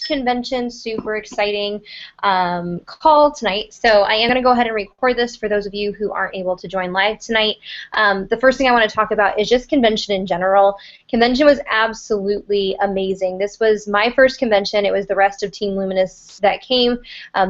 convention, super exciting call tonight. So I am going to go ahead and record this for those of you who aren't able to join live tonight. The first thing I want to talk about is just convention in general. Convention was absolutely amazing. This was my first convention. It was the rest of Team Luminous that came,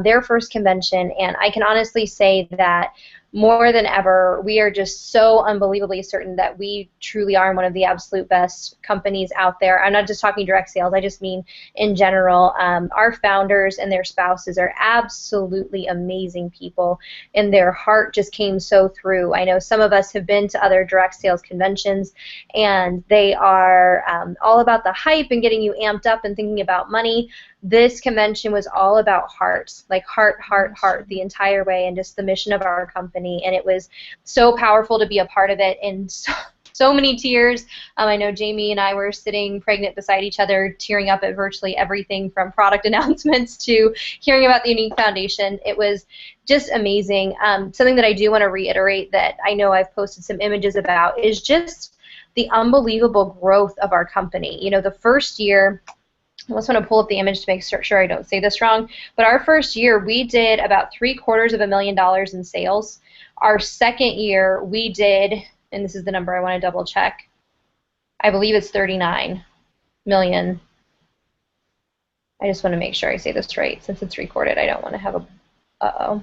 their first convention, and I can honestly say that more than ever, we are just so unbelievably certain that we truly are one of the absolute best companies out there. I'm not just talking direct sales, I just mean in general. Our founders and their spouses are absolutely amazing people, and their heart just came so through. I know some of us have been to other direct sales conventions, and they are all about the hype and getting you amped up and thinking about money. This convention was all about heart, like heart, heart, heart the entire way, and just the mission of our company. And it was so powerful to be a part of it, and so many tears. I know Jamie and I were sitting pregnant beside each other, tearing up at virtually everything from product announcements to hearing about the Unique Foundation. It was just amazing. Something that I do want to reiterate that I know I've posted some images about is just the unbelievable growth of our company. You know, the first year, I just want to pull up the image to make sure I don't say this wrong, but our first year we did about $750,000 in sales. Our second year we did, and this is the number I want to double check, I believe it's 39 million. I just want to make sure I say this right since it's recorded. I don't want to have a, uh-oh.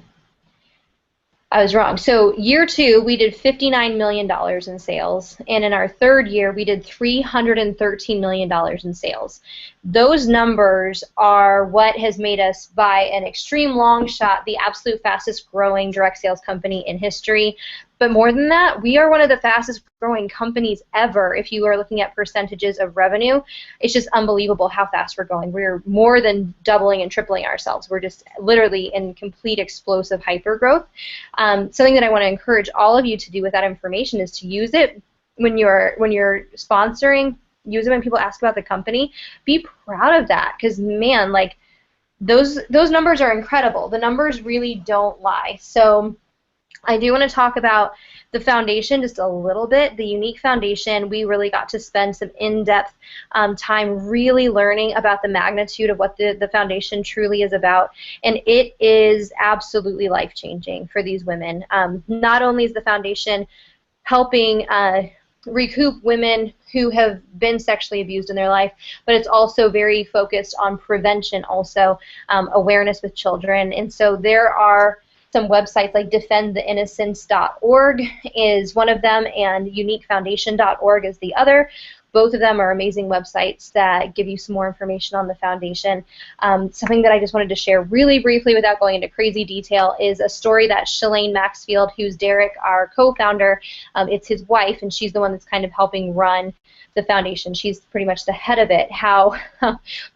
I was wrong. So year two, we did $59 million in sales, and in our third year, we did $313 million in sales. Those numbers are what has made us, by an extreme long shot, the absolute fastest growing direct sales company in history. But more than that, we are one of the fastest growing companies ever if you are looking at percentages of revenue. It's just unbelievable how fast we're going. We're more than doubling and tripling ourselves. We're just literally in complete explosive hyper growth. Something that I want to encourage all of you to do with that information is to use it when you're sponsoring. Use it when people ask about the company. Be proud of that, because man, like those numbers are incredible. The numbers really don't lie. So I do want to talk about the foundation just a little bit. The Unique Foundation, we really got to spend some in-depth time really learning about the magnitude of what the foundation truly is about, and it is absolutely life-changing for these women. Not only is the foundation helping recoup women who have been sexually abused in their life, but it's also very focused on prevention, also awareness with children. And so there are some websites like defendtheinnocence.org is one of them, and uniquefoundation.org is the other. Both of them are amazing websites that give you some more information on the foundation. Something that I just wanted to share really briefly without going into crazy detail is a story that Shalane Maxfield, who's Derek, our co-founder, it's his wife, and she's the one that's kind of helping run the foundation. She's pretty much the head of it. How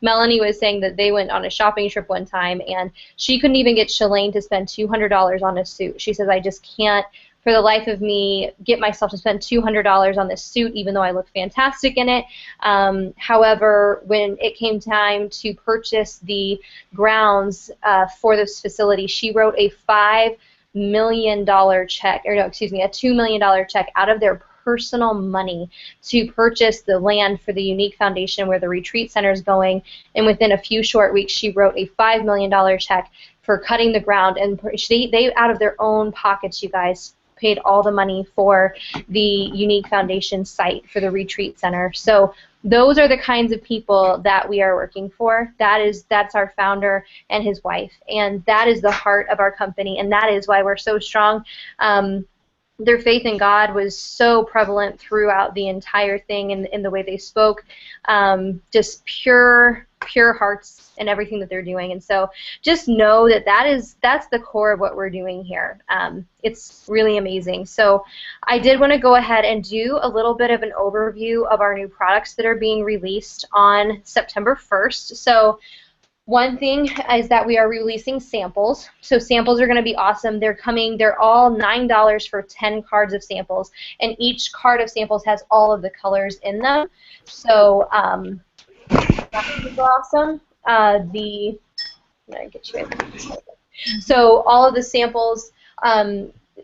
Melanie was saying that they went on a shopping trip one time, and she couldn't even get Shalane to spend $200 on a suit. She says, I just can't for the life of me get myself to spend $200 on this suit, even though I look fantastic in it. However, when it came time to purchase the grounds for this facility, she wrote a $5 million check, or no, excuse me, a $2 million check out of their personal money to purchase the land for the Unique Foundation where the retreat center is going, and within a few short weeks she wrote a $5 million check for cutting the ground, and they out of their own pockets, you guys, paid all the money for the Unique Foundation site for the retreat center. So those are the kinds of people that we are working for. That's our founder and his wife, and that is the heart of our company, and that is why we're so strong. Their faith in God was so prevalent throughout the entire thing, in the way they spoke, just pure hearts in everything that they're doing. And so just know that that's the core of what we're doing here. It's really amazing. So I did want to go ahead and do a little bit of an overview of our new products that are being released on September 1st. So one thing is that we are releasing samples. So samples are going to be awesome. They're all $9 for 10 cards of samples, and each card of samples has all of the colors in them. So that's super awesome. So all of the samples,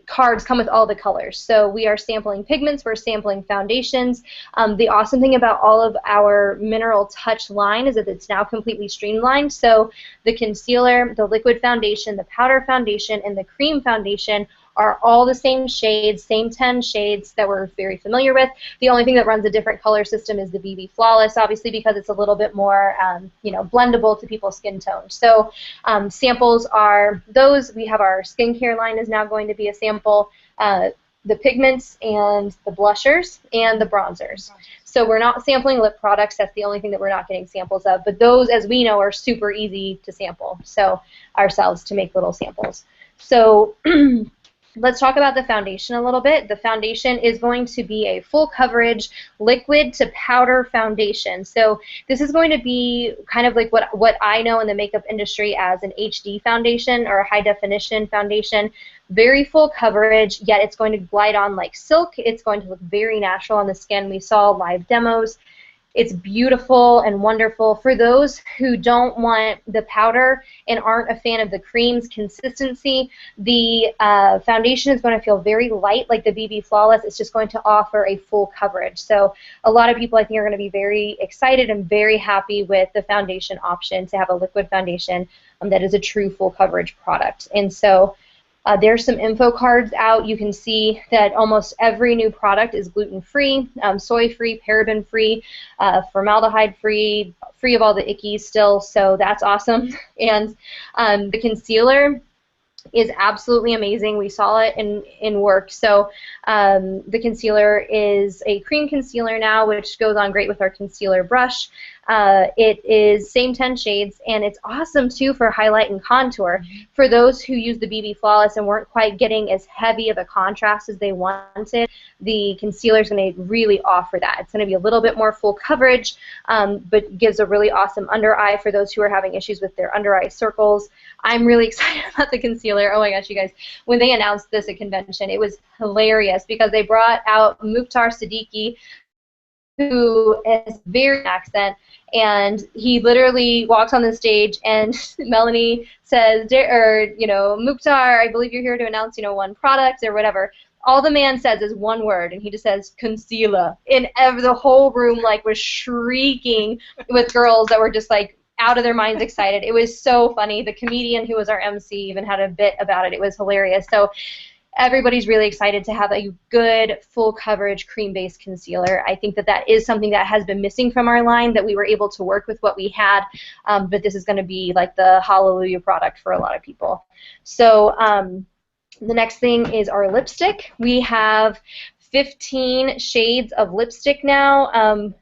cards come with all the colors. So we are sampling pigments, we're sampling foundations. The awesome thing about all of our Mineral Touch line is that it's now completely streamlined. So the concealer, the liquid foundation, the powder foundation, and the cream foundation are all the same shades, same 10 shades that we're very familiar with. The only thing that runs a different color system is the BB Flawless, obviously because it's a little bit more, you know, blendable to people's skin tone. So samples are those. We have our skincare line is now going to be a sample, the pigments and the blushers and the bronzers. So we're not sampling lip products. That's the only thing that we're not getting samples of. But those, as we know, are super easy to sample. So ourselves to make little samples. So let's talk about the foundation a little bit. The foundation is going to be a full coverage liquid to powder foundation. So this is going to be kind of like what I know in the makeup industry as an HD foundation or a high definition foundation. Very full coverage, yet it's going to glide on like silk. It's going to look very natural on the skin. We saw live demos. It's beautiful and wonderful. For those who don't want the powder and aren't a fan of the cream's consistency, the foundation is going to feel very light like the BB Flawless. It's just going to offer a full coverage. So a lot of people, I think, are going to be very excited and very happy with the foundation option to have a liquid foundation that is a true full coverage product. And so there's some info cards out. You can see that almost every new product is gluten-free, soy-free, paraben-free, formaldehyde-free, free of all the ickies still, so that's awesome. And the concealer is absolutely amazing. We saw it in work. So the concealer is a cream concealer now, which goes on great with our concealer brush. It is same 10 shades, and it's awesome too for highlight and contour. For those who use the BB Flawless and weren't quite getting as heavy of a contrast as they wanted, the concealer is going to really offer that. It's going to be a little bit more full coverage, but gives a really awesome under eye for those who are having issues with their under eye circles. I'm really excited about the concealer. Oh my gosh, you guys, when they announced this at convention, it was hilarious because they brought out Mukhtar Siddiqui, who has very accent, and he literally walks on the stage and Melanie says, or, you know, Mukhtar, I believe you're here to announce, you know, one product or whatever. All the man says is one word, and he just says concealer. And the whole room like was shrieking with girls that were just like out of their minds excited. It was so funny. The comedian who was our MC even had a bit about it. It was hilarious. So everybody's really excited to have a good full coverage cream-based concealer. I think that that is something that has been missing from our line, that we were able to work with what we had, but this is going to be like the hallelujah product for a lot of people. So the next thing is our lipstick. We have 15 shades of lipstick now, and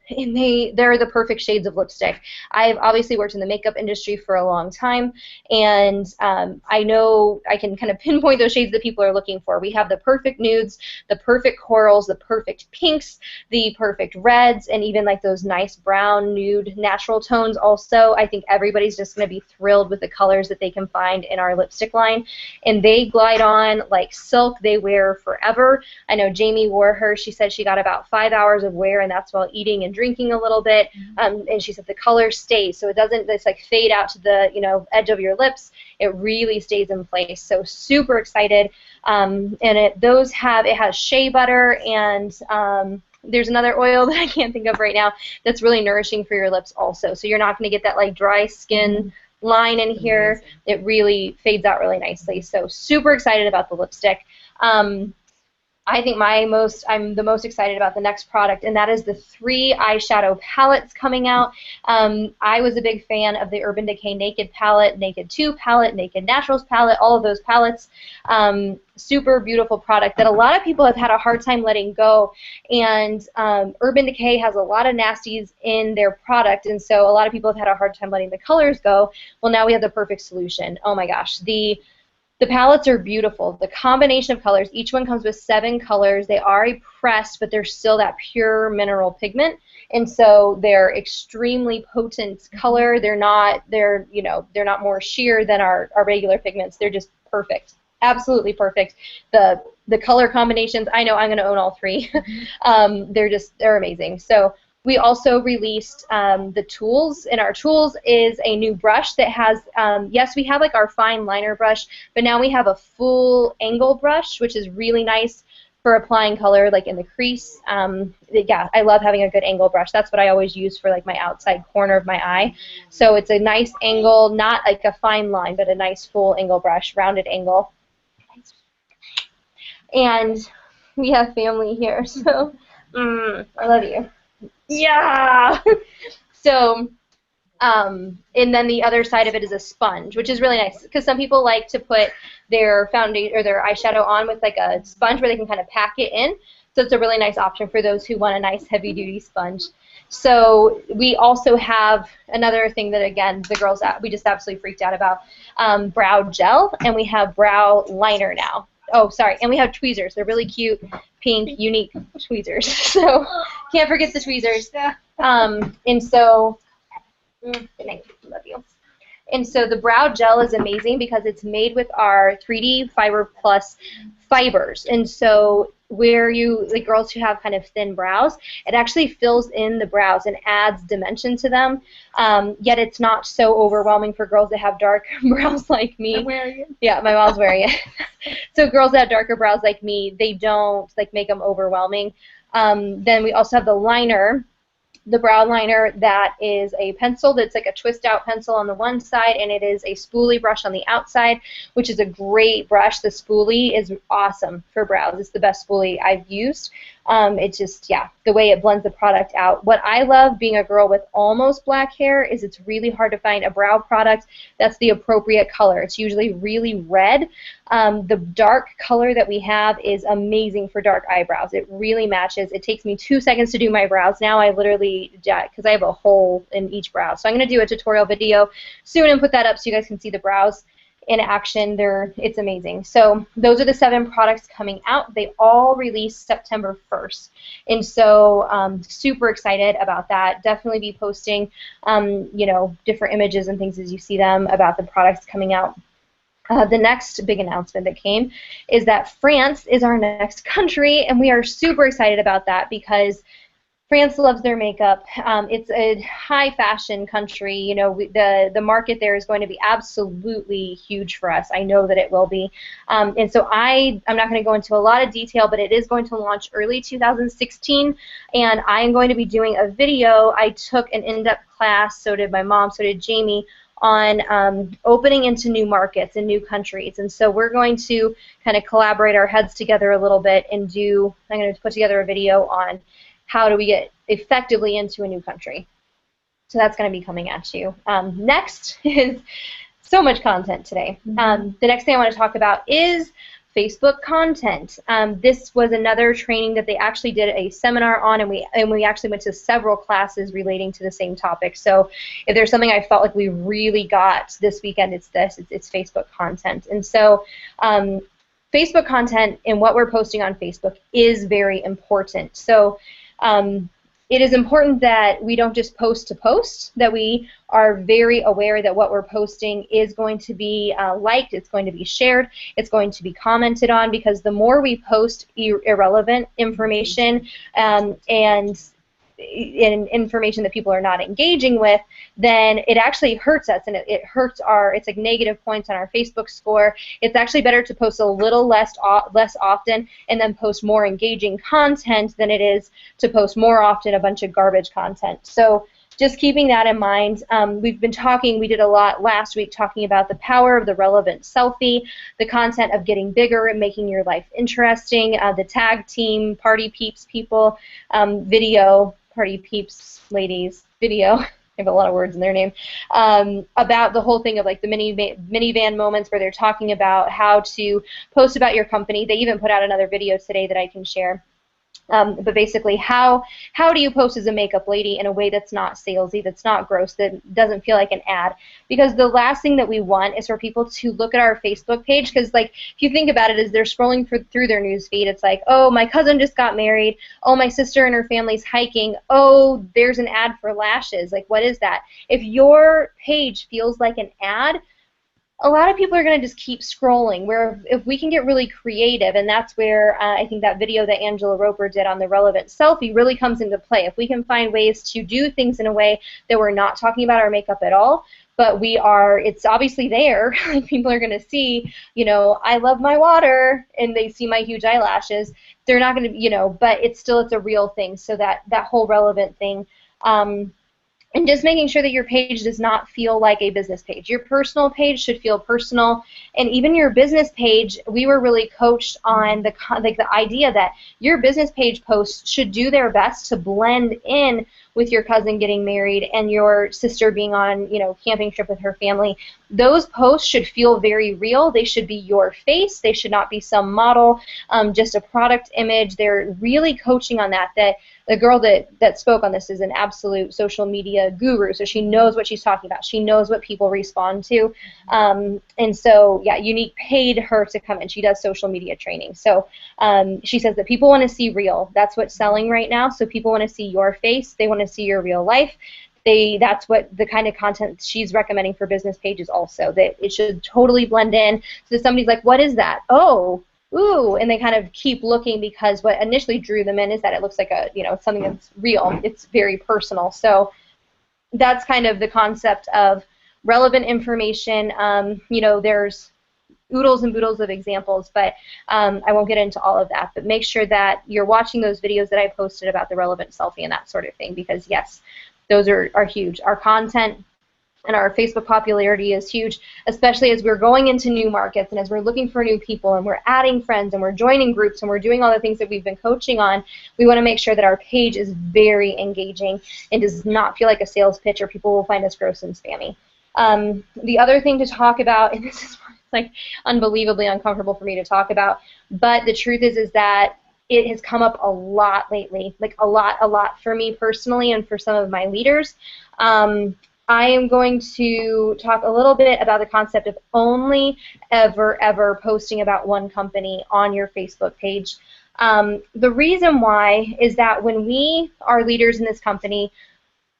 they're the perfect shades of lipstick. I've obviously worked in the makeup industry for a long time, and I know I can kind of pinpoint those shades that people are looking for. We have the perfect nudes, the perfect corals, the perfect pinks, the perfect reds, and even like those nice brown nude natural tones also. I think everybody's just going to be thrilled with the colors that they can find in our lipstick line, and they glide on like silk. They wear forever. I know Jamie wore her. She said she got about 5 hours of wear, and that's while eating and drinking a little bit. And she said the color stays, so it doesn't just like fade out to the edge of your lips. It really stays in place. So super excited. And it has shea butter, and there's another oil that I can't think of right now that's really nourishing for your lips also. So you're not going to get that like dry skin line in here. It really fades out really nicely. So super excited about the lipstick. I think I'm the most excited about the next product, and that is the 3 eyeshadow palettes coming out. I was a big fan of the Urban Decay Naked palette, Naked 2 palette, Naked Naturals palette, all of those palettes. Super beautiful product that a lot of people have had a hard time letting go, and Urban Decay has a lot of nasties in their product, and so a lot of people have had a hard time letting the colors go. Well, now we have the perfect solution. Oh my gosh, the palettes are beautiful. The combination of colors, each one comes with 7 colors. They are a pressed, but they're still that pure mineral pigment, and so they're extremely potent color. They're not more sheer than our regular pigments. They're just perfect, absolutely perfect. The color combinations, I know I'm going to own all 3. They're amazing. So We also released the tools, and our tools is a new brush that has, yes, we have like our fine liner brush, but now we have a full angle brush, which is really nice for applying color like in the crease. Yeah, I love having a good angle brush. That's what I always use for like my outside corner of my eye. So it's a nice angle, not like a fine line, but a nice full angle brush, rounded angle. And we have family here, so I love you. Yeah. So, and then the other side of it is a sponge, which is really nice because some people like to put their foundation or their eyeshadow on with like a sponge where they can kind of pack it in. So it's a really nice option for those who want a nice heavy-duty sponge. So we also have another thing that, again, the girls, we just absolutely freaked out about, brow gel, and we have brow liner now. Oh, sorry, and we have tweezers. They're really cute, pink, unique tweezers. So can't forget the tweezers. And so, good night, love you. And so the brow gel is amazing because it's made with our 3D Fiber Plus fibers. And so where you, the girls who have kind of thin brows, it actually fills in the brows and adds dimension to them. Yet it's not so overwhelming for girls that have dark brows like me. I'm wearing it. Yeah, my mom's wearing it. So girls that have darker brows like me, they don't like make them overwhelming. Then we also have the liner. The brow liner that is a pencil that's like a twist out pencil on the one side, and it is a spoolie brush on the outside, which is a great brush. The spoolie is awesome for brows. It's the best spoolie I've used. It's just, yeah, the way it blends the product out. What I love being a girl with almost black hair is it's really hard to find a brow product that's the appropriate color. It's usually really red. The dark color that we have is amazing for dark eyebrows. It really matches. It takes me 2 seconds to do my brows now. I literally, because I have a hole in each brow. So I'm going to do a tutorial video soon and put that up so you guys can see the brows in action. It's amazing. So those are the 7 products coming out. They all release September 1st. And so super excited about that. Definitely be posting you know, different images and things as you see them about the products coming out. The next big announcement that came is that France is our next country, and we are super excited about that because France loves their makeup. It's a high fashion country. You know, the market there is going to be absolutely huge for us. I know that it will be. And so I'm not going to go into a lot of detail, but it is going to launch early 2016, and I am going to be doing a video. I took an in-depth class, so did my mom, so did Jamie, on opening into new markets and new countries. And so we're going to kind of collaborate our heads together a little bit and I'm going to put together a video on how do we get effectively into a new country. So that's going to be coming at you. Next is so much content today. The next thing I want to talk about is Facebook content. This was another training that they actually did a seminar on, and we actually went to several classes relating to the same topic. So if there's something I felt like we really got this weekend, it's this. It's Facebook content. And so Facebook content and what we're posting on Facebook is very important. So it is important that we don't just post to post, that we are very aware that what we're posting is going to be liked, it's going to be shared, it's going to be commented on, because the more we post irrelevant information and information that people are not engaging with, then it actually hurts us, and it hurts it's like negative points on our Facebook score. It's actually better to post a little less often and then post more engaging content than it is to post more often a bunch of garbage content. So just keeping that in mind, we did a lot last week talking about the power of the relevant selfie, the content of getting bigger and making your life interesting, the tag team, party peeps people, video, party peeps, ladies, video, they have a lot of words in their name, about the whole thing of like the minivan moments where they're talking about how to post about your company. They even put out another video today that I can share. But basically, how do you post as a makeup lady in a way that's not salesy, that's not gross, that doesn't feel like an ad? Because the last thing that we want is for people to look at our Facebook page, because like if you think about it, as they're scrolling through their news feed, it's like, oh, my cousin just got married, oh, my sister and her family's hiking, oh, there's an ad for lashes. Like, what is that? If your page feels like an ad, a lot of people are going to just keep scrolling, where if we can get really creative, and that's where I think that video that Angela Roper did on the relevant selfie really comes into play. If we can find ways to do things in a way that we're not talking about our makeup at all, but it's obviously there. People are going to see, I love my water, and they see my huge eyelashes. They're not going to, but it's a real thing. So that whole relevant thing. And just making sure that your page does not feel like a business page. Your personal page should feel personal, and even your business page, we were really coached on the idea that your business page posts should do their best to blend in with your cousin getting married and your sister being on, camping trip with her family. Those posts should feel very real. They should be your face. They should not be some model, just a product image. They're really coaching on that. The girl that spoke on this is an absolute social media guru, so she knows what she's talking about. She knows what people respond to. And so, yeah, Unique paid her to come in. She does social media training. So she says that people want to see real. That's what's selling right now. So people want to see your face. They want to see your real life. That's what the kind of content she's recommending for business pages also, that it should totally blend in. So somebody's like, what is that? Oh, ooh, and they kind of keep looking, because what initially drew them in is that it looks like something that's real. It's very personal. So that's kind of the concept of relevant information. There's oodles and boodles of examples, but I won't get into all of that. But make sure that you're watching those videos that I posted about the relevant selfie and that sort of thing, because yes, those are huge. Our content and our Facebook popularity is huge, especially as we're going into new markets and as we're looking for new people and we're adding friends and we're joining groups and we're doing all the things that we've been coaching on. We want to make sure that our page is very engaging and does not feel like a sales pitch, or people will find us gross and spammy. The other thing to talk about, and this is like unbelievably uncomfortable for me to talk about, but the truth is that it has come up a lot lately, like a lot for me personally and for some of my leaders. I am going to talk a little bit about the concept of only ever posting about one company on your Facebook page. The reason why is that when we are leaders in this company,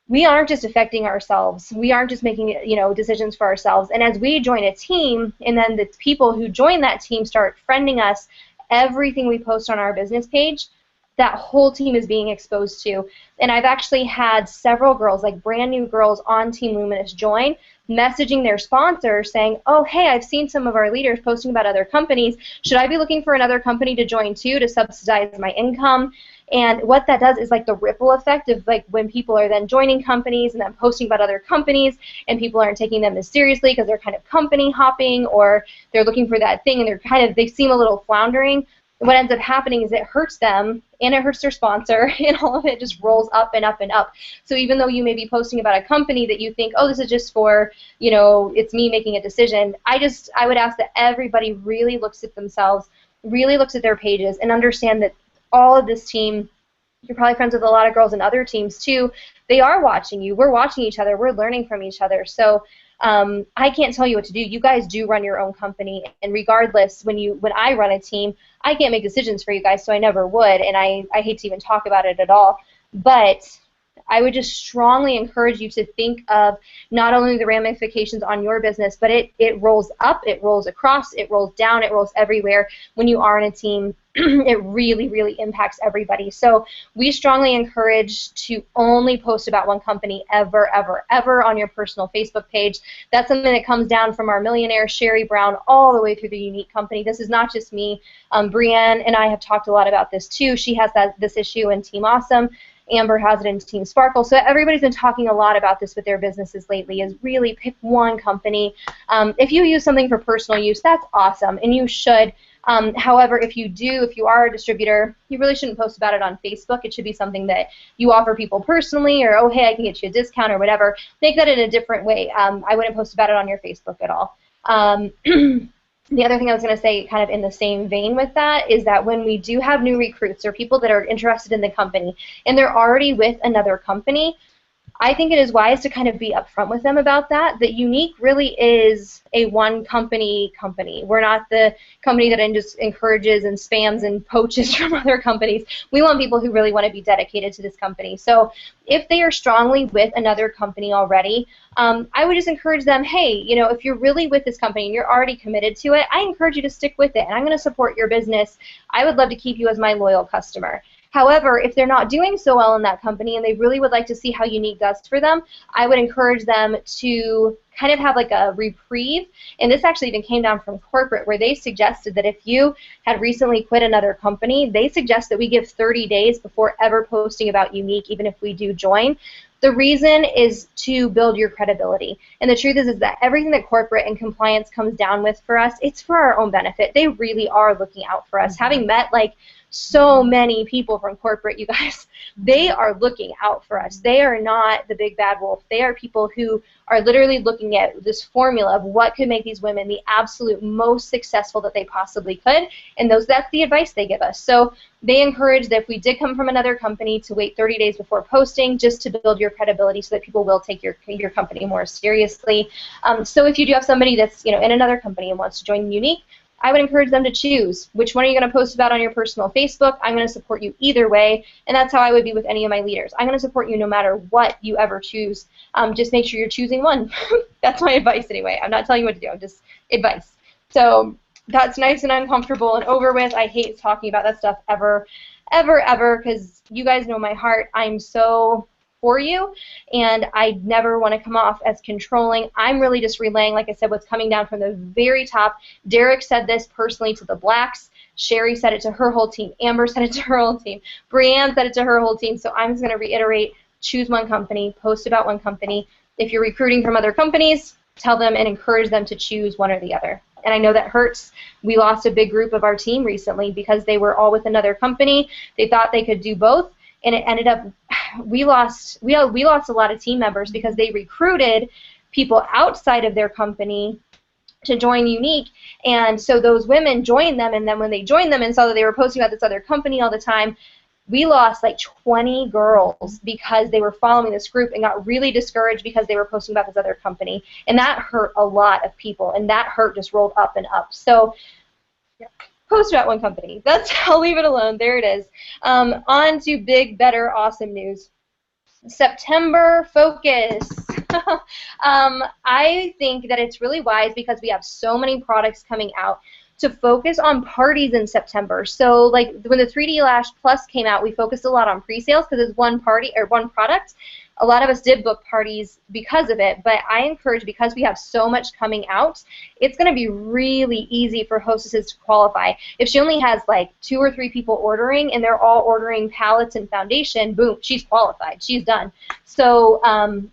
we aren't just affecting ourselves. We aren't just making decisions for ourselves. And as we join a team, and then the people who join that team start friending us, everything we post on our business page, that whole team is being exposed to. And I've actually had several girls, like brand new girls on Team Luminous, join, messaging their sponsor saying, oh, hey, I've seen some of our leaders posting about other companies. Should I be looking for another company to join too to subsidize my income? And what that does is like the ripple effect of like when people are then joining companies and then posting about other companies, and people aren't taking them as seriously because they're kind of company hopping, or they're looking for that thing and they seem a little floundering. What ends up happening is it hurts them and it hurts their sponsor, and all of it just rolls up and up and up. So even though you may be posting about a company that you think, oh, this is just for, it's me making a decision, I would ask that everybody really looks at themselves, really looks at their pages, and understand that all of this team, you're probably friends with a lot of girls in other teams too, they are watching you. We're watching each other. We're learning from each other. So I can't tell you what to do. You guys do run your own company, and regardless, when I run a team, I can't make decisions for you guys, so I never would, and I hate to even talk about it at all. But I would just strongly encourage you to think of not only the ramifications on your business, but it rolls up, it rolls across, it rolls down, it rolls everywhere. When you are in a team, it really, really impacts everybody. So we strongly encourage to only post about one company ever on your personal Facebook page. That's something that comes down from our millionaire Sherry Brown all the way through the Unique company. This is not just me. Brienne and I have talked a lot about this too. She has this issue in Team Awesome. Amber has it in Team Sparkle. So everybody's been talking a lot about this with their businesses lately, is really pick one company. If you use something for personal use, that's awesome, and you should. However, if you are a distributor, you really shouldn't post about it on Facebook. It should be something that you offer people personally, or, oh, hey, I can get you a discount or whatever. Make that in a different way. I wouldn't post about it on your Facebook at all. The other thing I was going to say, kind of in the same vein with that, is that when we do have new recruits or people that are interested in the company and they're already with another company, I think it is wise to kind of be upfront with them about that. That Unique really is a one company. We're not the company that just encourages and spams and poaches from other companies. We want people who really want to be dedicated to this company. So if they are strongly with another company already, I would just encourage them, hey, you know, if you're really with this company and you're already committed to it, I encourage you to stick with it, and I'm going to support your business. I would love to keep you as my loyal customer. However, if they're not doing so well in that company and they really would like to see how Unique does for them, I would encourage them to kind of have like a reprieve. And this actually even came down from corporate, where they suggested that if you had recently quit another company, they suggest that we give 30 days before ever posting about Unique, even if we do join. The reason is to build your credibility. And the truth is that everything that corporate and compliance comes down with for us, it's for our own benefit. They really are looking out for us. Having met like so many people from corporate, you guys, they are looking out for us. They are not the big bad wolf. They are people who are literally looking at this formula of what could make these women the absolute most successful that they possibly could, and that's the advice they give us. So they encourage that if we did come from another company, to wait 30 days before posting, just to build your credibility so that people will take your company more seriously. So if you do have somebody that's, you know, in another company and wants to join Unique, I would encourage them to choose which one are you going to post about on your personal Facebook. I'm going to support you either way, and that's how I would be with any of my leaders. I'm going to support you no matter what you ever choose. Just make sure you're choosing one. That's my advice anyway. I'm not telling you what to do. I'm just advice. So that's nice and uncomfortable and over with. I hate talking about that stuff ever, because you guys know my heart. I'm so for you, and I never want to come off as controlling. I'm really just relaying, like I said, what's coming down from the very top. Derek said this personally to the blacks. Sherry said it to her whole team. Amber said it to her whole team. Brianne said it to her whole team. So I'm just going to reiterate, choose one company, post about one company. If you're recruiting from other companies, tell them and encourage them to choose one or the other. And I know that hurts. We lost a big group of our team recently because they were all with another company. They thought they could do both, and it ended up we lost a lot of team members because they recruited people outside of their company to join Unique, and so those women joined them, and then when they joined them and saw that they were posting about this other company all the time, we lost like 20 girls because they were following this group and got really discouraged because they were posting about this other company, and that hurt a lot of people, and that hurt just rolled up and up. So yeah. Post about one company. I'll leave it alone. There it is. On to big, better, awesome news. September focus. I think that it's really wise, because we have so many products coming out, to focus on parties in September. So like when the 3D Lash Plus came out, we focused a lot on pre-sales because it's one party or one product. A lot of us did book parties because of it, but I encourage, because we have so much coming out, it's going to be really easy for hostesses to qualify. If she only has like 2 or 3 people ordering and they're all ordering palettes and foundation, boom, she's qualified. She's done. So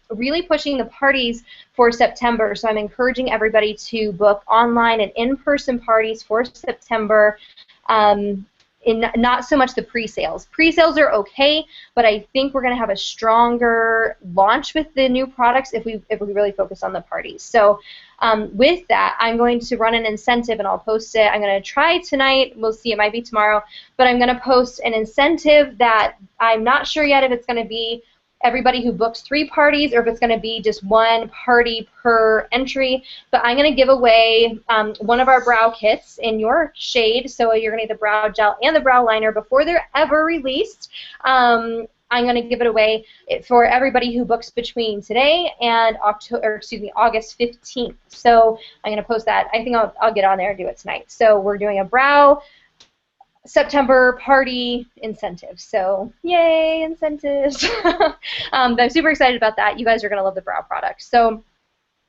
really pushing the parties for September. So I'm encouraging everybody to book online and in-person parties for September. Not so much the pre-sales. Pre-sales are okay, but I think we're going to have a stronger launch with the new products if we really focus on the parties. So with that, I'm going to run an incentive, and I'll post it. I'm going to try tonight. We'll see. It might be tomorrow. But I'm going to post an incentive that I'm not sure yet if it's going to be everybody who books 3 parties or if it's going to be just 1 party per entry. But I'm going to give away one of our brow kits in your shade. So you're going to get the brow gel and the brow liner before they're ever released. I'm going to give it away for everybody who books between today and August 15th. So I'm going to post that. I think I'll get on there and do it tonight. So we're doing a brow September party incentive. So yay, incentives. I'm super excited about that. You guys are going to love the brow products. So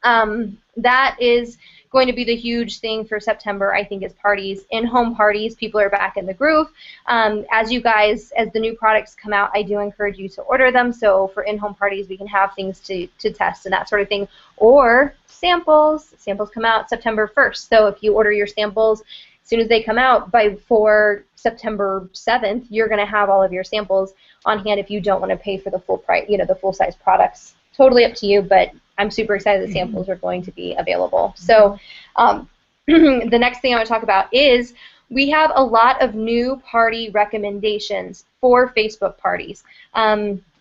that is going to be the huge thing for September, I think, is parties. In-home parties, people are back in the groove. As the new products come out, I do encourage you to order them. So for in-home parties, we can have things to test and that sort of thing. Or samples. Samples come out September 1st. So if you order your samples, as soon as they come out before September 7th, you're going to have all of your samples on hand if you don't want to pay for the full price, the full-size products. Totally up to you, but I'm super excited that samples are going to be available. So the next thing I want to talk about is we have a lot of new party recommendations for Facebook parties.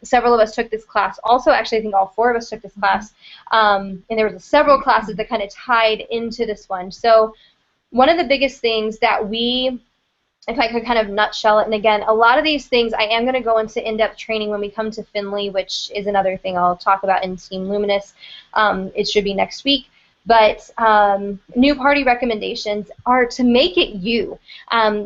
several of us took this class. Also, actually, I think all 4 of us took this class, and there was several classes that kind of tied into this one. So one of the biggest things that we, if I could kind of nutshell it, and again, a lot of these things I am going to go into in-depth training when we come to Finley, which is another thing I'll talk about in Team Luminous. It should be next week. But new party recommendations are to make it you.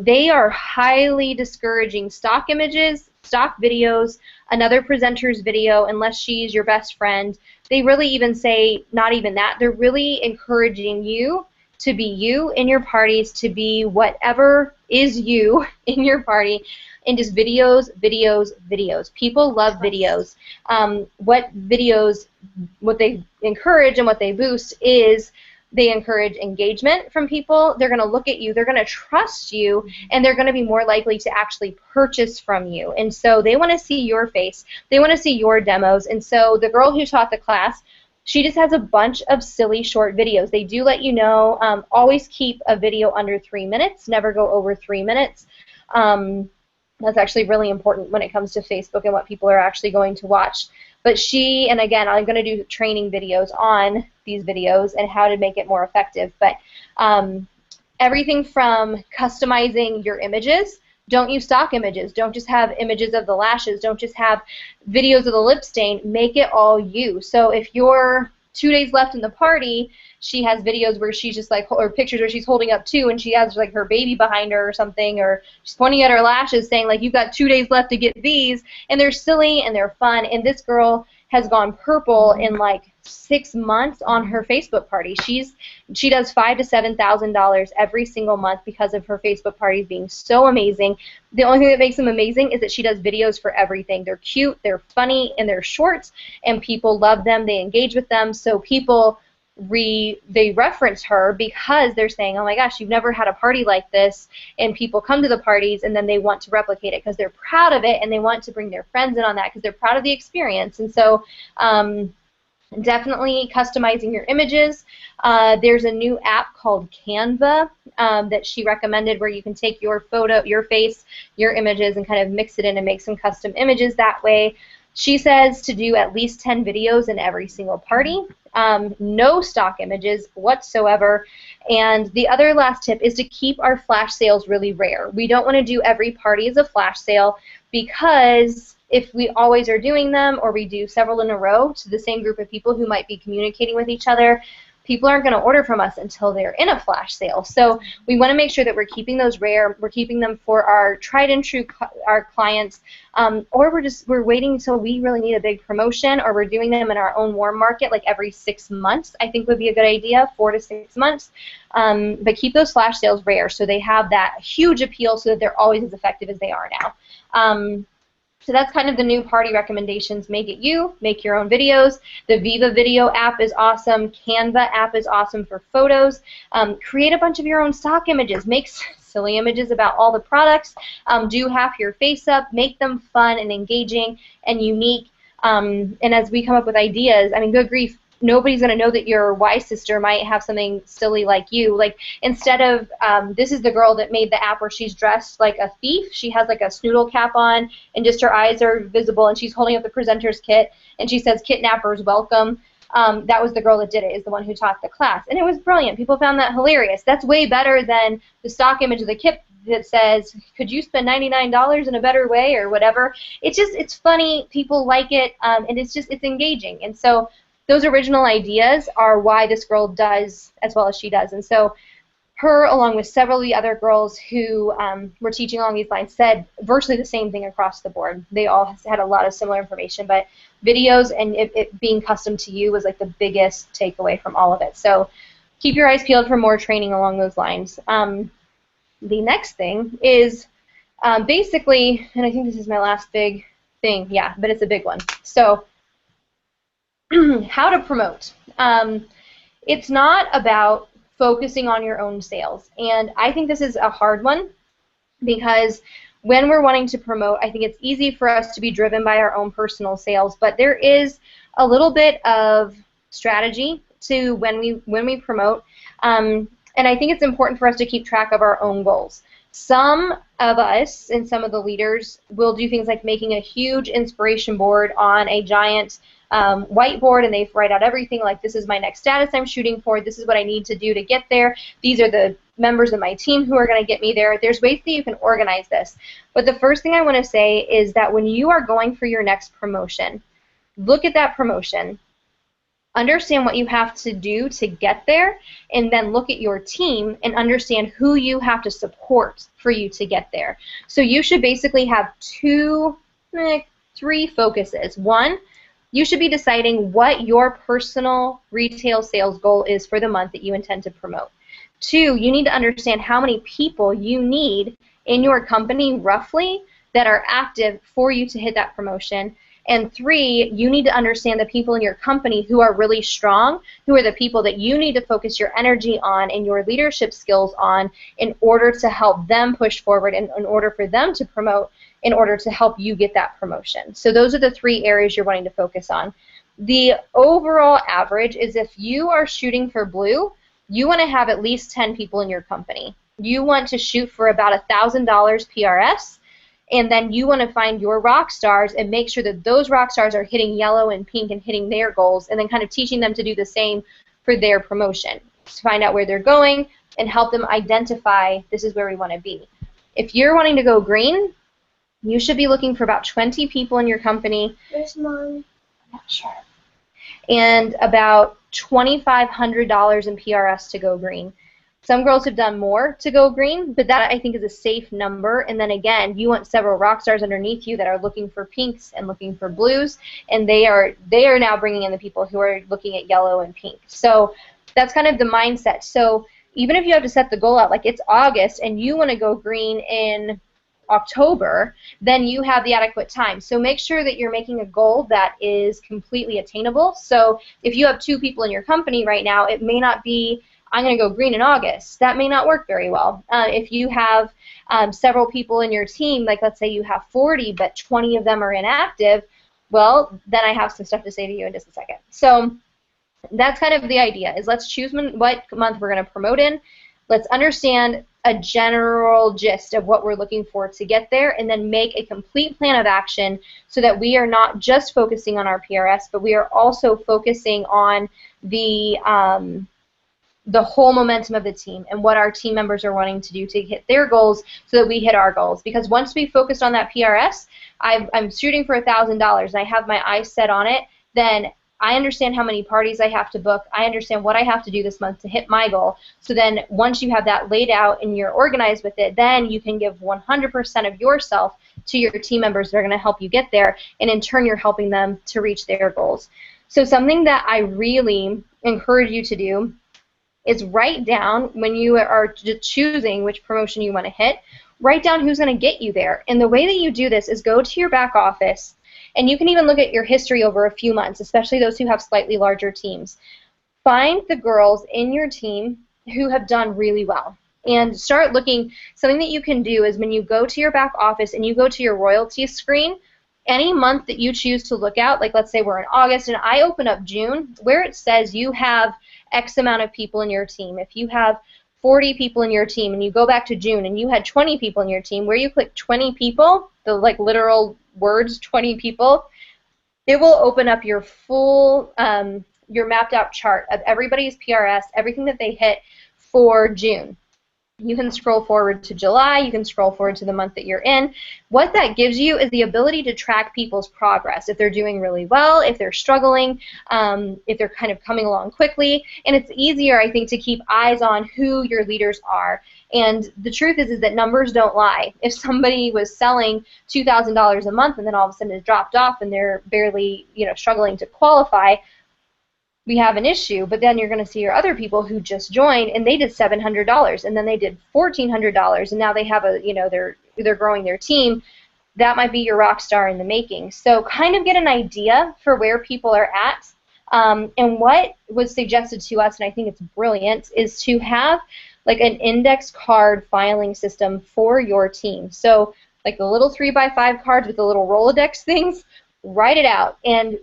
They are highly discouraging stock images, stock videos, another presenter's video, unless she's your best friend. They really even say not even that. They're really encouraging you to be you in your parties, to be whatever is you in your party, and just videos, videos, videos. People love videos. What they encourage and what they boost is they encourage engagement from people. They're going to look at you, they're going to trust you, and they're going to be more likely to actually purchase from you. And so they want to see your face. They want to see your demos. And so the girl who taught the class, she just has a bunch of silly short videos. They do let you know, always keep a video under 3 minutes, never go over 3 minutes. That's actually really important when it comes to Facebook and what people are actually going to watch. But she, and again, I'm going to do training videos on these videos and how to make it more effective. But everything from customizing your images. Don't use stock images. Don't just have images of the lashes. Don't just have videos of the lip stain. Make it all you. So if you're 2 days left in the party, she has videos where she's just like, or pictures where she's holding up 2 and she has like her baby behind her or something, or she's pointing at her lashes saying like, you've got 2 days left to get these, and they're silly and they're fun. And this girl has gone purple in like 6 months on her Facebook party. She does $5,000 to $7,000 every single month because of her Facebook parties being so amazing. The only thing that makes them amazing is that she does videos for everything. They're cute, they're funny, and they're short, and people love them. They engage with them, so people they reference her because they're saying, oh my gosh, you've never had a party like this, and people come to the parties and then they want to replicate it because they're proud of it and they want to bring their friends in on that because they're proud of the experience. And so definitely customizing your images. There's a new app called Canva that she recommended where you can take your photo, your face, your images, and kind of mix it in and make some custom images that way. She says to do at least 10 videos in every single party. No stock images whatsoever. And the other last tip is to keep our flash sales really rare. We don't want to do every party as a flash sale because if we always are doing them or we do several in a row to the same group of people who might be communicating with each other, people aren't going to order from us until they're in a flash sale. So we want to make sure that we're keeping those rare. We're keeping them for our tried and true our clients, or we're waiting until we really need a big promotion, or we're doing them in our own warm market like every 6 months. I think would be a good idea, 4 to 6 months. But keep those flash sales rare so they have that huge appeal so that they're always as effective as they are now. So that's kind of the new party recommendations. Make it you, make your own videos. The Viva Video app is awesome. Canva app is awesome for photos. Create a bunch of your own stock images. Make silly images about all the products. Do half your face up. Make them fun and engaging and unique. And as we come up with ideas, I mean, good grief, nobody's going to know that your Y sister might have something silly like you. Like, instead of, this is the girl that made the app where she's dressed like a thief. She has like a snoodle cap on and just her eyes are visible, and she's holding up the presenter's kit, and she says, "Kidnappers welcome." That was the girl that did it, is the one who taught the class. And it was brilliant. People found that hilarious. That's way better than the stock image of the kit that says, "Could you spend $99 in a better way?" or whatever. It's funny. People like it, and it's engaging. And so those original ideas are why this girl does as well as she does. And so her, along with several of the other girls who were teaching along these lines, said virtually the same thing across the board. They all had a lot of similar information, but videos and it being custom to you was like the biggest takeaway from all of it. So keep your eyes peeled for more training along those lines. The next thing is basically, and I think this is my last big thing, yeah, but it's a big one. So how to promote. It's not about focusing on your own sales, and I think this is a hard one because when we're wanting to promote, I think it's easy for us to be driven by our own personal sales, but there is a little bit of strategy to when we promote, and I think it's important for us to keep track of our own goals. Some of us and some of the leaders will do things like making a huge inspiration board on a giant whiteboard, and they write out everything like, this is my next status I'm shooting for, this is what I need to do to get there, these are the members of my team who are going to get me there. There's ways that you can organize this. But the first thing I want to say is that when you are going for your next promotion, look at that promotion. Understand what you have to do to get there, and then look at your team and understand who you have to support for you to get there. So you should basically have three focuses. One, you should be deciding what your personal retail sales goal is for the month that you intend to promote. Two, you need to understand how many people you need in your company roughly that are active for you to hit that promotion. And three, you need to understand the people in your company who are really strong, who are the people that you need to focus your energy on and your leadership skills on in order to help them push forward and in order for them to promote, in order to help you get that promotion. So those are the three areas you're wanting to focus on. The overall average is if you are shooting for blue, you want to have at least 10 people in your company. You want to shoot for about $1,000 PRS. And then you want to find your rock stars and make sure that those rock stars are hitting yellow and pink and hitting their goals, and then kind of teaching them to do the same for their promotion, to find out where they're going and help them identify this is where we want to be. If you're wanting to go green, you should be looking for about 20 people in your company. Where's mine? I'm not sure. And about $2,500 in PRS to go green. Some girls have done more to go green, but that I think is a safe number. And then again, you want several rock stars underneath you that are looking for pinks and looking for blues, and they are now bringing in the people who are looking at yellow and pink. So that's kind of the mindset. So even if you have to set the goal out, like it's August and you want to go green in October, then you have the adequate time. So make sure that you're making a goal that is completely attainable. So if you have 2 people in your company right now, it may not be, I'm going to go green in August. That may not work very well. If you have several people in your team, like let's say you have 40, but 20 of them are inactive, well, then I have some stuff to say to you in just a second. So that's kind of the idea, is let's choose what month we're going to promote in. Let's understand a general gist of what we're looking for to get there, and then make a complete plan of action so that we are not just focusing on our PRS, but we are also focusing on the whole momentum of the team and what our team members are wanting to do to hit their goals so that we hit our goals. Because once we focused on that PRS, I'm shooting for $1,000 and I have my eyes set on it, then I understand how many parties I have to book. I understand what I have to do this month to hit my goal. So then once you have that laid out and you're organized with it, then you can give 100% of yourself to your team members that are going to help you get there, and in turn you're helping them to reach their goals. So something that I really encourage you to do is write down, when you are choosing which promotion you want to hit, write down who's going to get you there. And the way that you do this is go to your back office, and you can even look at your history over a few months, especially those who have slightly larger teams. Find the girls in your team who have done really well, and start looking. Something that you can do is when you go to your back office and you go to your royalty screen, any month that you choose to look at, like let's say we're in August and I open up June, where it says you have X amount of people in your team. If you have 40 people in your team and you go back to June and you had 20 people in your team, where you click 20 people, the like literal words 20 people, it will open up your full, your mapped out chart of everybody's PRS, everything that they hit for June. You can scroll forward to July, you can scroll forward to the month that you're in. What that gives you is the ability to track people's progress, if they're doing really well, if they're struggling, if they're kind of coming along quickly, and it's easier, I think, to keep eyes on who your leaders are. And the truth is that numbers don't lie. If somebody was selling $2,000 a month and then all of a sudden it dropped off and they're barely, struggling to qualify, we have an issue. But then you're going to see your other people who just joined and they did $700 and then they did $1,400 and now they have they're growing their team. That might be your rock star in the making. So kind of get an idea for where people are at. And what was suggested to us, and I think it's brilliant, is to have like an index card filing system for your team. So like the little 3x5 cards with the little Rolodex things, write it out. And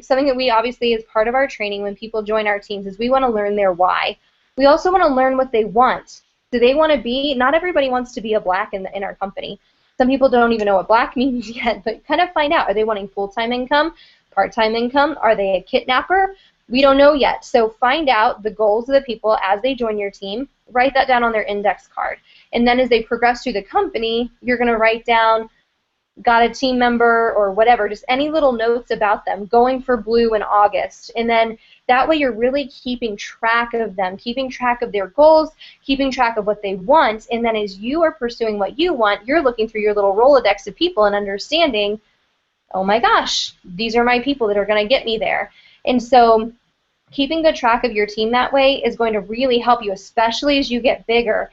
something that we obviously is part of our training when people join our teams is we want to learn their why. We also want to learn what they want. So they want to be, not everybody wants to be a black in our company. Some people don't even know what black means yet, but kind of find out. Are they wanting full-time income, part-time income? Are they a kidnapper? We don't know yet. So find out the goals of the people as they join your team. Write that down on their index card. And then as they progress through the company, you're going to write down, got a team member or whatever, just any little notes about them, going for blue in August. And then that way you're really keeping track of them, keeping track of their goals, keeping track of what they want. And then as you are pursuing what you want, you're looking through your little Rolodex of people and understanding, oh my gosh, these are my people that are going to get me there. And so keeping good track of your team that way is going to really help you, especially as you get bigger.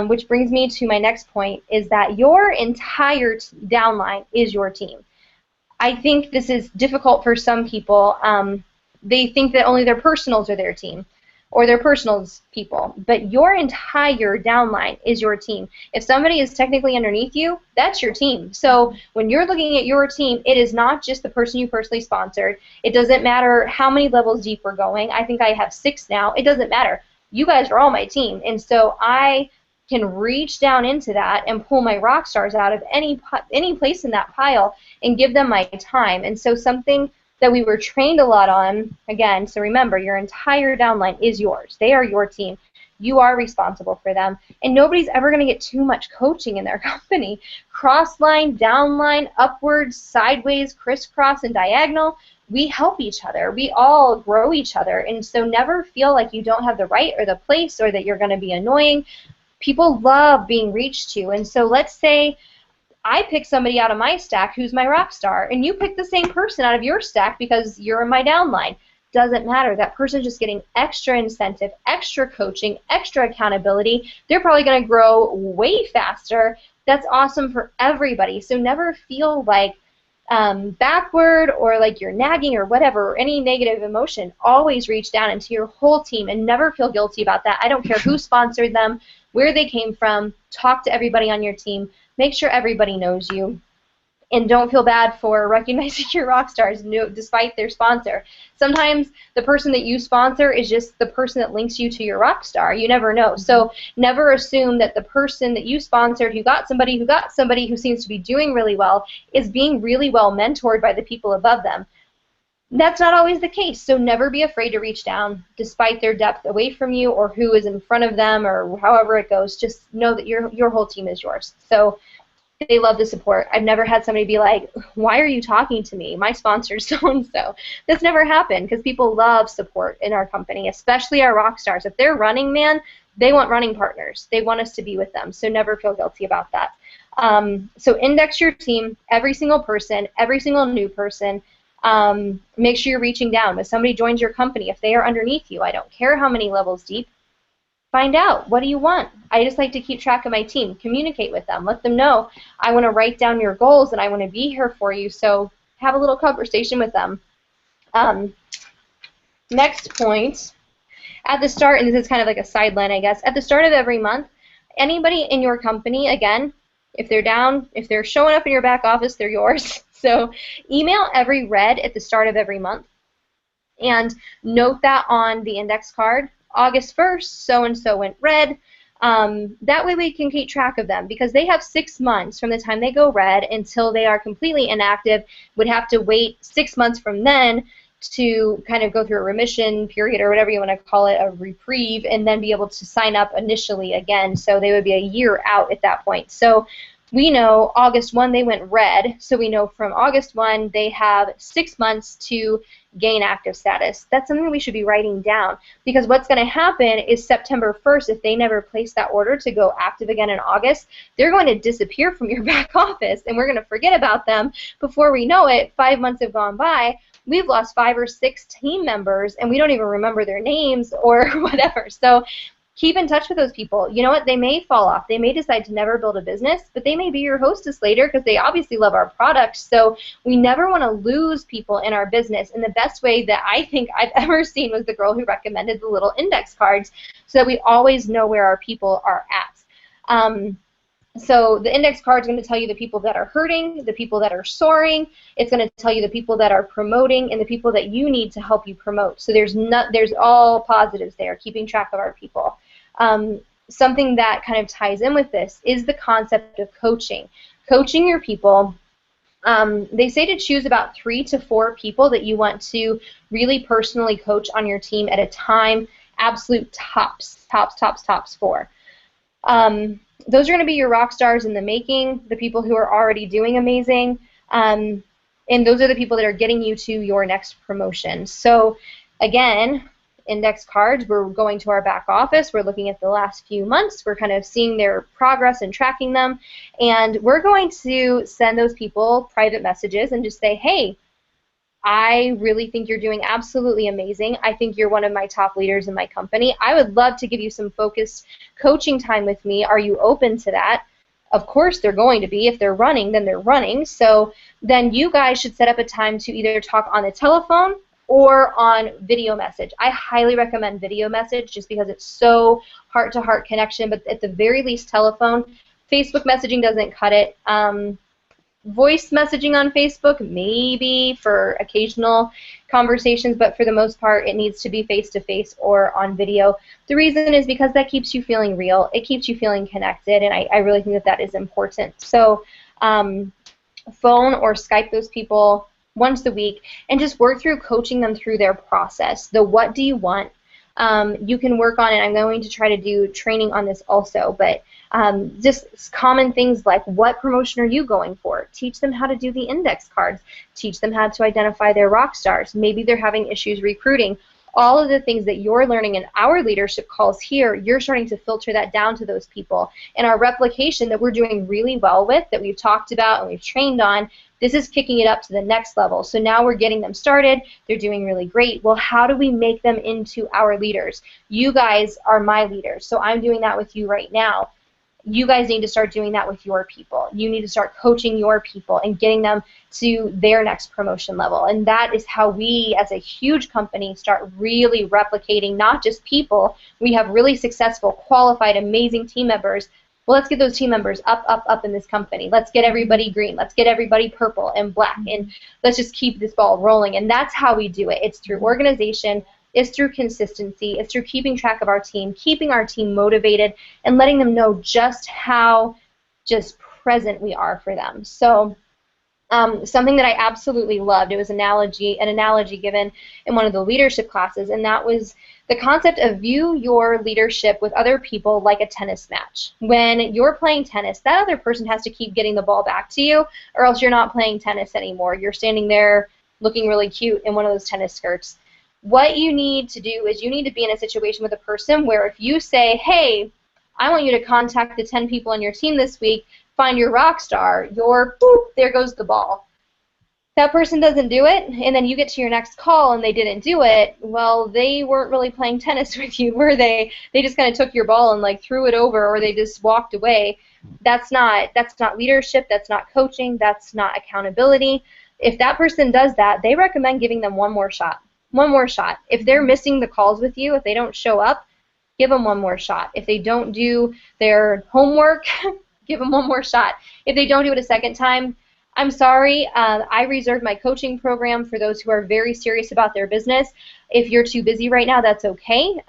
Which brings me to my next point, is that your entire downline is your team. I think this is difficult for some people. They think that only their personals are their team, or their personals people, but your entire downline is your team. If somebody is technically underneath you, that's your team. So when you're looking at your team, it is not just the person you personally sponsored. It doesn't matter how many levels deep we're going. I think I have 6 now. It doesn't matter. You guys are all my team, and so I can reach down into that and pull my rock stars out of any place in that pile and give them my time. And so something that we were trained a lot on, again, so remember, your entire downline is yours. They are your team. You are responsible for them. And nobody's ever going to get too much coaching in their company. Cross-line, downline, upwards, sideways, crisscross, and diagonal, we help each other. We all grow each other. And so never feel like you don't have the right or the place or that you're going to be annoying. People love being reached to. And so let's say I pick somebody out of my stack who's my rock star, and you pick the same person out of your stack because you're in my downline. Doesn't matter. That person's just getting extra incentive, extra coaching, extra accountability. They're probably going to grow way faster. That's awesome for everybody. So never feel like backward or like you're nagging or whatever, or any negative emotion. Always reach down into your whole team and never feel guilty about that. I don't care who sponsored them, where they came from. Talk to everybody on your team. Make sure everybody knows you. And don't feel bad for recognizing your rock stars despite their sponsor. Sometimes the person that you sponsor is just the person that links you to your rock star. You never know. So never assume that the person that you sponsored who got somebody who seems to be doing really well is being really well mentored by the people above them. That's not always the case, so never be afraid to reach down despite their depth away from you or who is in front of them or however it goes. Just know that your whole team is yours. So they love the support. I've never had somebody be like, why are you talking to me? My sponsor's so-and-so. That's never happened because people love support in our company, especially our rock stars. If they're running, man, they want running partners. They want us to be with them, so never feel guilty about that. So index your team, every single person, every single new person. Make sure you're reaching down. If somebody joins your company, if they are underneath you, I don't care how many levels deep, find out, what do you want? I just like to keep track of my team, communicate with them, let them know I want to write down your goals and I want to be here for you, so have a little conversation with them. Next point, at the start, and this is kind of like a sideline, I guess, at the start of every month, anybody in your company, again, if they're down, if they're showing up in your back office, they're yours. So email every red at the start of every month and note that on the index card. August 1st, so-and-so went red. That way we can keep track of them because they have 6 months from the time they go red until they are completely inactive. Would have to wait 6 months from then to kind of go through a remission period or whatever you want to call it, a reprieve, and then be able to sign up initially again. So they would be a year out at that point. So we know August 1 they went red, so we know from August 1 they have 6 months to gain active status. That's something we should be writing down because what's going to happen is September 1st, if they never place that order to go active again in August, they're going to disappear from your back office and we're going to forget about them. Before we know it, 5 months have gone by, we've lost 5 or 6 team members and we don't even remember their names or whatever. So keep in touch with those people. You know what? They may fall off. They may decide to never build a business, but they may be your hostess later because they obviously love our product. So we never want to lose people in our business. And the best way that I think I've ever seen was the girl who recommended the little index cards so that we always know where our people are at. So the index card is going to tell you the people that are hurting, the people that are soaring. It's going to tell you the people that are promoting and the people that you need to help you promote. So there's all positives there, keeping track of our people. something that kind of ties in with this is the concept of coaching. Coaching your people. They say to choose about 3 to 4 people that you want to really personally coach on your team at a time. Absolute tops 4. Those are going to be your rock stars in the making, the people who are already doing amazing, and those are the people that are getting you to your next promotion. So again, index cards, we're going to our back office, we're looking at the last few months, we're kind of seeing their progress and tracking them, and we're going to send those people private messages and just say, hey, I really think you're doing absolutely amazing. I think you're one of my top leaders in my company. I would love to give you some focused coaching time with me. Are you open to that? Of course they're going to be. If they're running, then they're running. So then you guys should set up a time to either talk on the telephone or on video message. I highly recommend video message just because it's so heart-to-heart connection, but at the very least telephone. Facebook messaging doesn't cut it. Voice messaging on Facebook, maybe for occasional conversations, but for the most part, it needs to be face-to-face or on video. The reason is because that keeps you feeling real. It keeps you feeling connected, and I really think that that is important. So phone or Skype those people once a week and just work through coaching them through their process. The what do you want? You can work on it. I'm going to try to do training on this also, but just common things like, what promotion are you going for? Teach them how to do the index cards. Teach them how to identify their rock stars. Maybe they're having issues recruiting. All of the things that you're learning in our leadership calls here, you're starting to filter that down to those people. And our replication that we're doing really well with, that we've talked about and we've trained on, this is kicking it up to the next level. So now we're getting them started. They're doing really great. Well, how do we make them into our leaders? You guys are my leaders, so I'm doing that with you right now. You guys need to start doing that with your people. You need to start coaching your people and getting them to their next promotion level. And that is how we, as a huge company, start really replicating not just people. We have really successful, qualified, amazing team members. Well, let's get those team members up in this company. Let's get everybody green. Let's get everybody purple and black. And let's just keep this ball rolling. And that's how we do it. It's through organization. It's through consistency. It's through keeping track of our team, keeping our team motivated, and letting them know just how just present we are for them. So something that I absolutely loved, it was an analogy given in one of the leadership classes, and that was the concept of view your leadership with other people like a tennis match. When you're playing tennis, that other person has to keep getting the ball back to you, or else you're not playing tennis anymore. You're standing there looking really cute in one of those tennis skirts. What you need to do is you need to be in a situation with a person where if you say, hey, I want you to contact the 10 people on your team this week, find your rock star, boop, there goes the ball. That person doesn't do it, and then you get to your next call and they didn't do it, well, they weren't really playing tennis with you, were they? They just kind of took your ball and like threw it over, or they just walked away. That's not leadership, that's not coaching, that's not accountability. If that person does that, they recommend giving them one more shot. One more shot. If they're missing the calls with you, if they don't show up, give them one more shot. If they don't do their homework, give them one more shot. If they don't do it a second time, I'm sorry. I reserved my coaching program for those who are very serious about their business. If you're too busy right now, that's okay.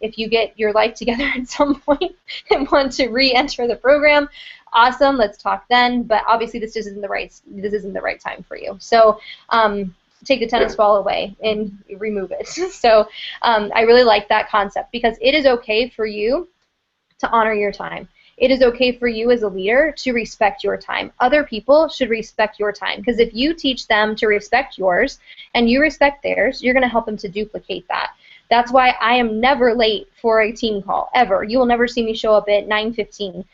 If you get your life together at some point and want to re-enter the program, awesome. Let's talk then. But obviously, this isn't the right time for you. So. Take the tennis ball away and remove it. So I really like that concept because it is okay for you to honor your time. It is okay for you as a leader to respect your time. Other people should respect your time because if you teach them to respect yours and you respect theirs, you're going to help them to duplicate that. That's why I am never late for a team call, ever. You will never see me show up at 9:15.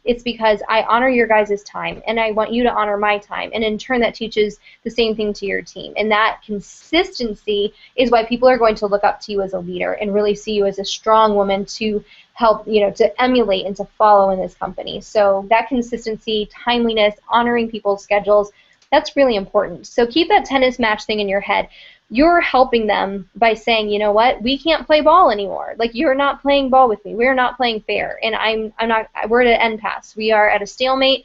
It's because I honor your guys' time, and I want you to honor my time, and in turn that teaches the same thing to your team. And that consistency is why people are going to look up to you as a leader and really see you as a strong woman to help, to emulate and to follow in this company. So that consistency, timeliness, honoring people's schedules, that's really important. So keep that tennis match thing in your head. You're helping them by saying, you know what, we can't play ball anymore. Like, you're not playing ball with me. We're not playing fair. And we're at an impasse. We are at a stalemate.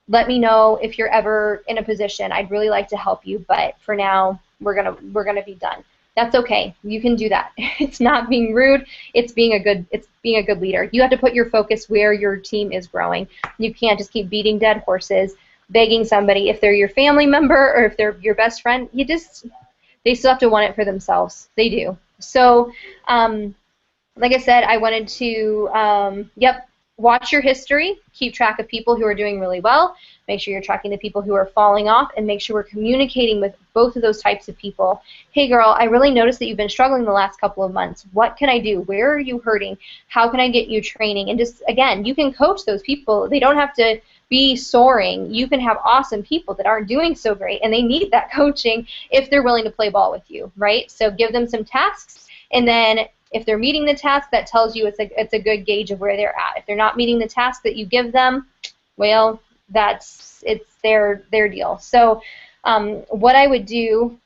Let me know if you're ever in a position. I'd really like to help you, but for now, we're gonna be done. That's okay. You can do that. It's not being rude. It's being a good leader. You have to put your focus where your team is growing. You can't just keep beating dead horses, begging somebody if they're your family member or if they're your best friend. They still have to want it for themselves. They do. So, like I said, I wanted to, watch your history, keep track of people who are doing really well, make sure you're tracking the people who are falling off, and make sure we're communicating with both of those types of people. Hey girl, I really noticed that you've been struggling the last couple of months. What can I do? Where are you hurting? How can I get you training? And just, again, you can coach those people. They don't have to be soaring. You can have awesome people that aren't doing so great, and they need that coaching if they're willing to play ball with you, right? So give them some tasks, and then if they're meeting the task, that tells you it's a good gauge of where they're at. If they're not meeting the task that you give them, well, it's their deal. So what I would do,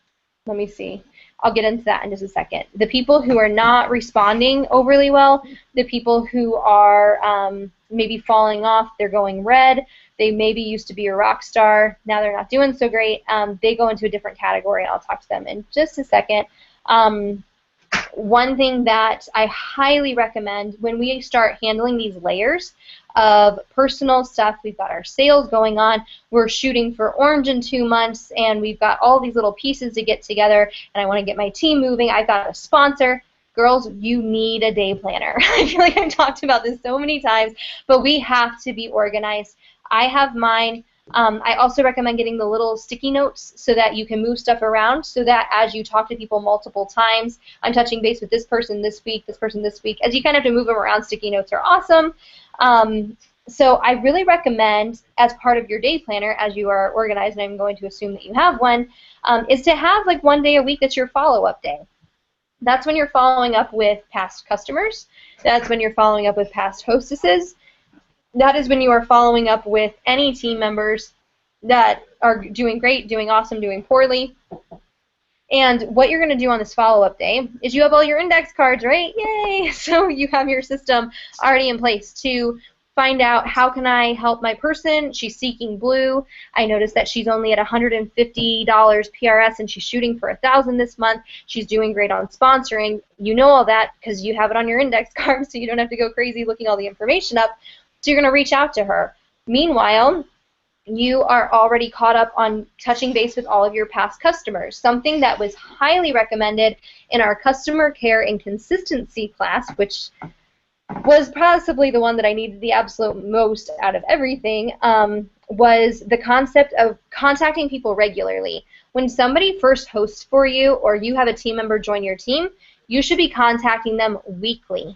let me see. I'll get into that in just a second. The people who are not responding overly well, the people who are maybe falling off, they're going red, they maybe used to be a rock star, now they're not doing so great, they go into a different category. I'll talk to them in just a second. One thing that I highly recommend when we start handling these layers of personal stuff, we've got our sales going on, we're shooting for Orange in 2 months, and we've got all these little pieces to get together, and I want to get my team moving, I've got a sponsor. Girls, you need a day planner. I feel like I've talked about this so many times, but we have to be organized. I have mine. I also recommend getting the little sticky notes so that you can move stuff around so that as you talk to people multiple times, I'm touching base with this person this week, this person this week. As you kind of have to move them around, sticky notes are awesome. So I really recommend, as part of your day planner, as you are organized, and I'm going to assume that you have one, is to have like 1 day a week that's your follow-up day. That's when you're following up with past customers. That's when you're following up with past hostesses. That is when you are following up with any team members that are doing great, doing awesome, doing poorly. And what you're going to do on this follow-up day is you have all your index cards, right? Yay! So you have your system already in place to find out how can I help my person. She's seeking blue. I noticed that she's only at $150 PRS and she's shooting for 1,000 this month. She's doing great on sponsoring. You know all that because you have it on your index card, so you don't have to go crazy looking all the information up. So you're going to reach out to her. Meanwhile, you are already caught up on touching base with all of your past customers. Something that was highly recommended in our customer care and consistency class, which was possibly the one that I needed the absolute most out of everything, was the concept of contacting people regularly. When somebody first hosts for you or you have a team member join your team, you should be contacting them weekly.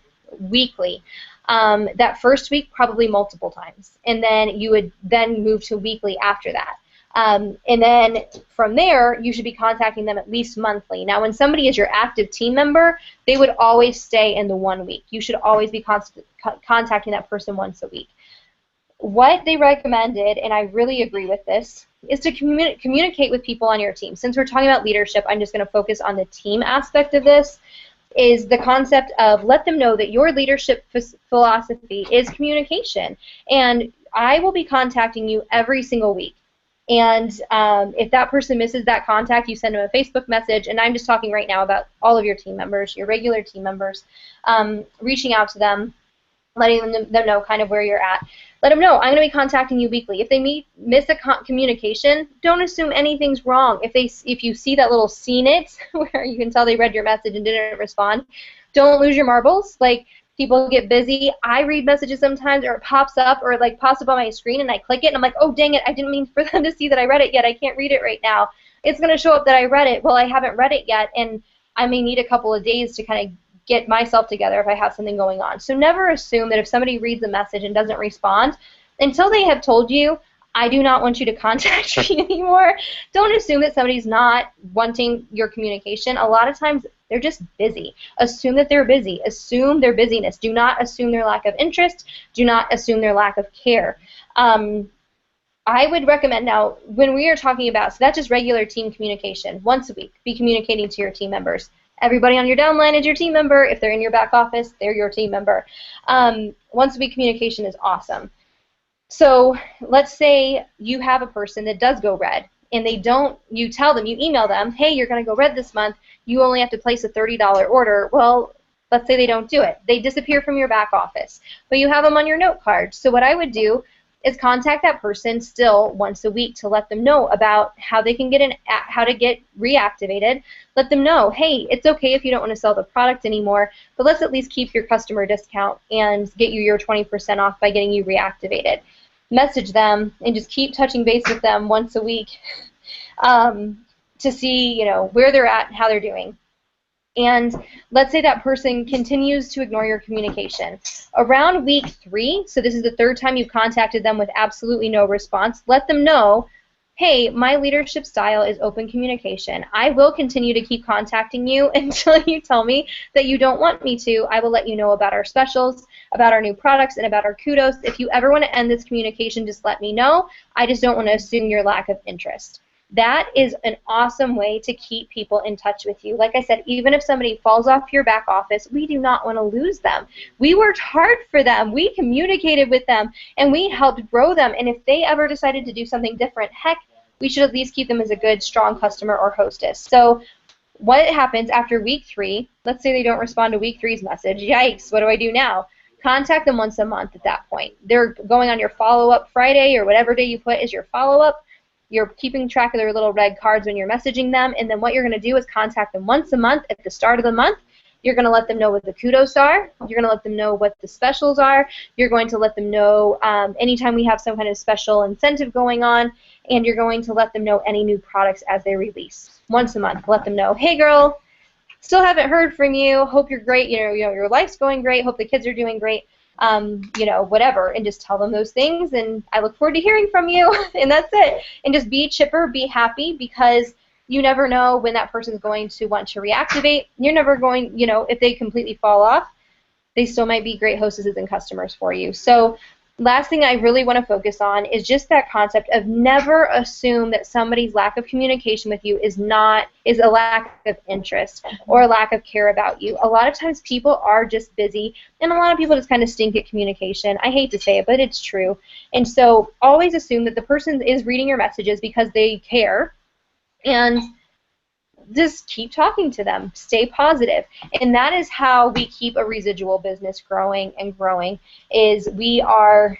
That first week, probably multiple times. And then you would then move to weekly after that. And then from there, you should be contacting them at least monthly. Now, when somebody is your active team member, they would always stay in the 1 week. You should always be contacting that person once a week. What they recommended, and I really agree with this, is to communicate with people on your team. Since we're talking about leadership, I'm just going to focus on the team aspect of this. Is the concept of let them know that your leadership philosophy is communication. And I will be contacting you every single week. And if that person misses that contact, you send them a Facebook message. And I'm just talking right now about all of your team members, your regular team members, reaching out to them, letting them know kind of where you're at. Let them know, I'm going to be contacting you weekly. If they miss a communication, don't assume anything's wrong. If you see that little seen it, where you can tell they read your message and didn't respond, don't lose your marbles. Like, people get busy. I read messages sometimes, or it pops up, or it like pops up on my screen, and I click it, and I'm like, oh, dang it, I didn't mean for them to see that I read it yet. I can't read it right now. It's going to show up that I read it. Well, I haven't read it yet, and I may need a couple of days to kind of get myself together if I have something going on. So never assume that if somebody reads a message and doesn't respond, until they have told you, I do not want you to contact me anymore, don't assume that somebody's not wanting your communication. A lot of times they're just busy. Assume that they're busy. Assume their busyness. Do not assume their lack of interest. Do not assume their lack of care. I would recommend now, when we are talking about, so that's just regular team communication, once a week, be communicating to your team members. Everybody on your downline is your team member. If they're in your back office, they're your team member. Once a week communication is awesome. So let's say you have a person that does go red, and they don't, you tell them, you email them, hey, you're going to go red this month, you only have to place a $30 order. Well, let's say they don't do it. They disappear from your back office, but you have them on your note card. So what I would do is contact that person still once a week to let them know about how they can get how to get reactivated. Let them know, hey, it's okay if you don't want to sell the product anymore, but let's at least keep your customer discount and get you your 20% off by getting you reactivated. Message them and just keep touching base with them once a week to see, you know, where they're at and how they're doing. And let's say that person continues to ignore your communication. Around week 3, so this is the 3rd time you've contacted them with absolutely no response, let them know, hey, my leadership style is open communication. I will continue to keep contacting you until you tell me that you don't want me to. I will let you know about our specials, about our new products, and about our kudos. If you ever want to end this communication, just let me know. I just don't want to assume your lack of interest. That is an awesome way to keep people in touch with you. Like I said, even if somebody falls off your back office, we do not want to lose them. We worked hard for them. We communicated with them, and we helped grow them. And if they ever decided to do something different, heck, we should at least keep them as a good, strong customer or hostess. So what happens after week 3, let's say they don't respond to week 3's message, yikes, what do I do now? Contact them once a month at that point. They're going on your follow-up Friday or whatever day you put as your follow-up. You're keeping track of their little red cards when you're messaging them, and then what you're going to do is contact them once a month at the start of the month. You're going to let them know what the kudos are. You're going to let them know what the specials are. You're going to let them know anytime we have some kind of special incentive going on, and you're going to let them know any new products as they release. Once a month, let them know, hey girl, still haven't heard from you. Hope you're great. You know your life's going great. Hope the kids are doing great. You know, whatever, and just tell them those things, and I look forward to hearing from you, and that's it. And just be chipper, be happy, because you never know when that person's going to want to reactivate. You're never going, you know, if they completely fall off, they still might be great hostesses and customers for you. So last thing I really want to focus on is just that concept of never assume that somebody's lack of communication with you is a lack of interest or a lack of care about you. A lot of times people are just busy, and a lot of people just kind of stink at communication. I hate to say it, but it's true. And so always assume that the person is reading your messages because they care, and just keep talking to them. Stay positive. And that is how we keep a residual business growing and growing, is we're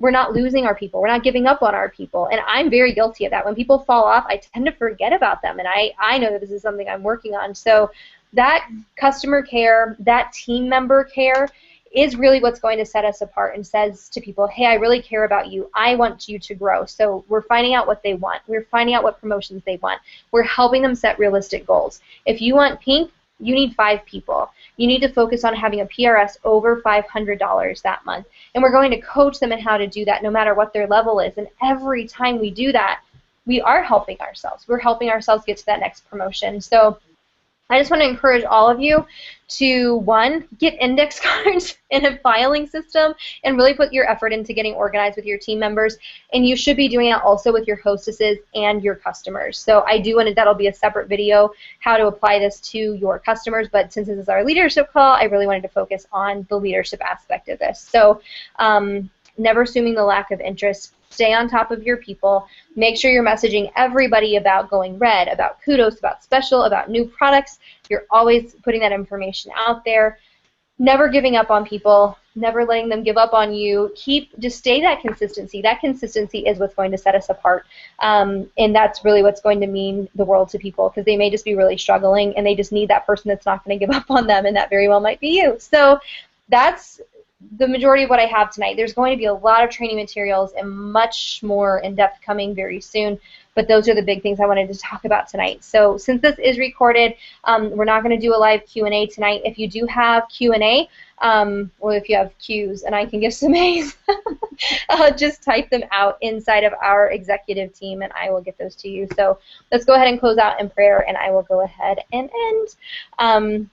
not losing our people. We're not giving up on our people. And I'm very guilty of that. When people fall off, I tend to forget about them. And I know that this is something I'm working on. So that customer care, that team member care, is really what's going to set us apart and says to people, hey, I really care about you. I want you to grow. So we're finding out what they want. We're finding out what promotions they want. We're helping them set realistic goals. If you want pink, you need 5 people. You need to focus on having a PRS over $500 that month. And we're going to coach them in how to do that no matter what their level is. And every time we do that, we are helping ourselves. We're helping ourselves get to that next promotion. So I just want to encourage all of you to, 1, get index cards and a filing system and really put your effort into getting organized with your team members. And you should be doing that also with your hostesses and your customers. So I do want to, that'll be a separate video, how to apply this to your customers. But since this is our leadership call, I really wanted to focus on the leadership aspect of this. So never assuming the lack of interest. Stay on top of your people. Make sure you're messaging everybody about going red, about kudos, about special, about new products. You're always putting that information out there. Never giving up on people. Never letting them give up on you. Just stay that consistency. That consistency is what's going to set us apart. And that's really what's going to mean the world to people, because they may just be really struggling and they just need that person that's not going to give up on them, and that very well might be you. So that's the majority of what I have tonight. There's going to be a lot of training materials and much more in-depth coming very soon, but those are the big things I wanted to talk about tonight. So since this is recorded, we're not going to do a live Q&A tonight. If you do have Q&A, or if you have Q's and I can give some A's, just type them out inside of our executive team and I will get those to you. So let's go ahead and close out in prayer, and I will go ahead and end.